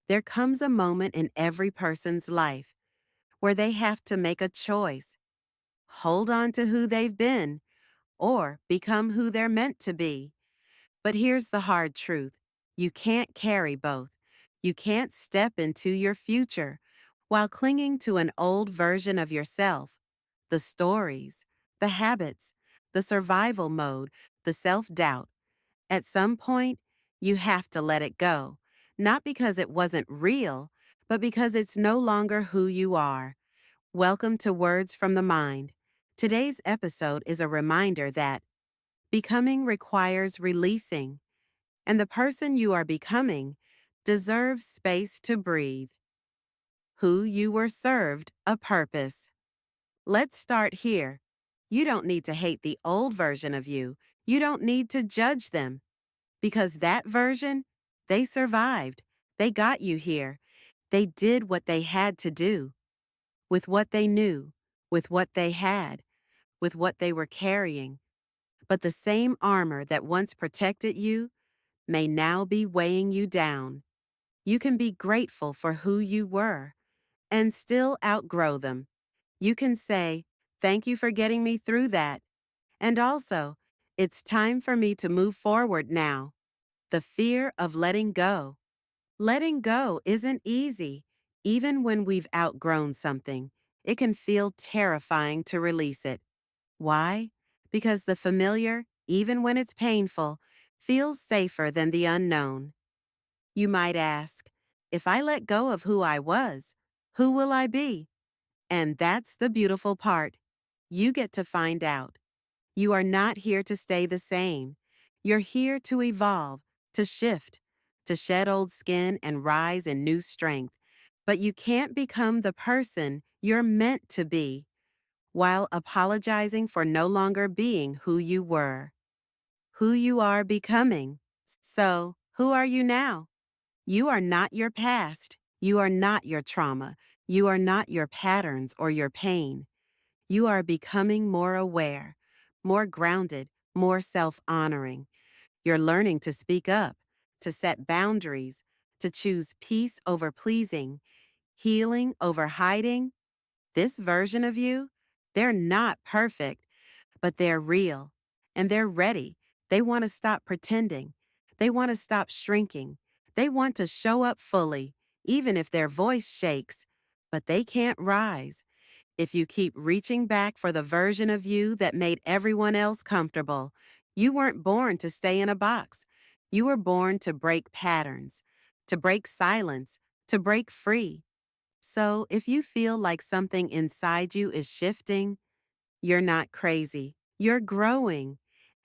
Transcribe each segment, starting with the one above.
There comes a moment in every person's life where they have to make a choice, hold on to who they've been, or become who they're meant to be. But here's the hard truth. You can't carry both. You can't step into your future while clinging to an old version of yourself. The stories, the habits, the survival mode, the self-doubt. At some point, you have to let it go. Not because it wasn't real, but because it's no longer who you are. Welcome to Words from the Mind. Today's episode is a reminder that becoming requires releasing, and the person you are becoming deserves space to breathe. Who you were served a purpose. Let's start here. You don't need to hate the old version of you. You don't need to judge them because that version, they survived. They got you here. They did what they had to do with what they knew, with what they had, with what they were carrying. But the same armor that once protected you may now be weighing you down. You can be grateful for who you were and still outgrow them. You can say, "Thank you for getting me through that." And also, "It's time for me to move forward now." The fear of letting go. Letting go isn't easy. Even when we've outgrown something, it can feel terrifying to release it. Why? Because the familiar, even when it's painful, feels safer than the unknown. You might ask, if I let go of who I was, who will I be? And that's the beautiful part. You get to find out. You are not here to stay the same. You're here to evolve, to shift, to shed old skin and rise in new strength. But you can't become the person you're meant to be while apologizing for no longer being who you were, who you are becoming. So, who are you now? You are not your past. You are not your trauma. You are not your patterns or your pain. You are becoming more aware, more grounded, more self-honoring. You're learning to speak up, to set boundaries, to choose peace over pleasing, healing over hiding. This version of you, they're not perfect, but they're real. And they're ready. They want to stop pretending. They want to stop shrinking. They want to show up fully, even if their voice shakes. But they can't rise if you keep reaching back for the version of you that made everyone else comfortable. You weren't born to stay in a box. You were born to break patterns, to break silence, to break free. So if you feel like something inside you is shifting, you're not crazy. You're growing.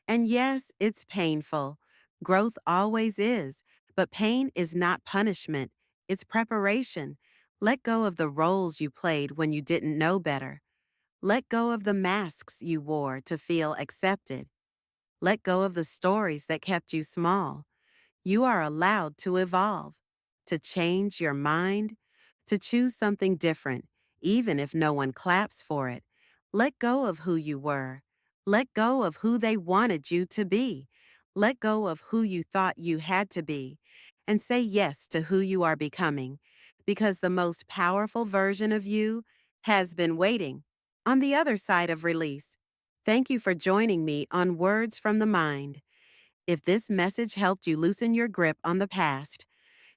And yes, it's painful. Growth always is. But pain is not punishment. It's preparation. Let go of the roles you played when you didn't know better. Let go of the masks you wore to feel accepted. Let go of the stories that kept you small. You are allowed to evolve, to change your mind, to choose something different, even if no one claps for it. Let go of who you were. Let go of who they wanted you to be. Let go of who you thought you had to be. And say yes to who you are becoming, because the most powerful version of you has been waiting on the other side of release. Thank you for joining me on Words from the Mind. If this message helped you loosen your grip on the past,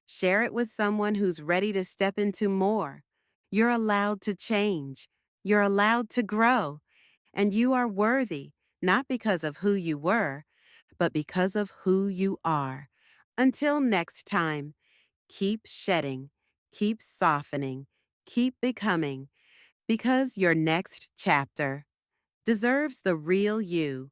share it with someone who's ready to step into more. You're allowed to change. You're allowed to grow. And you are worthy, not because of who you were, but because of who you are. Until next time, keep shedding, keep softening, keep becoming, because your next chapter deserves the real you.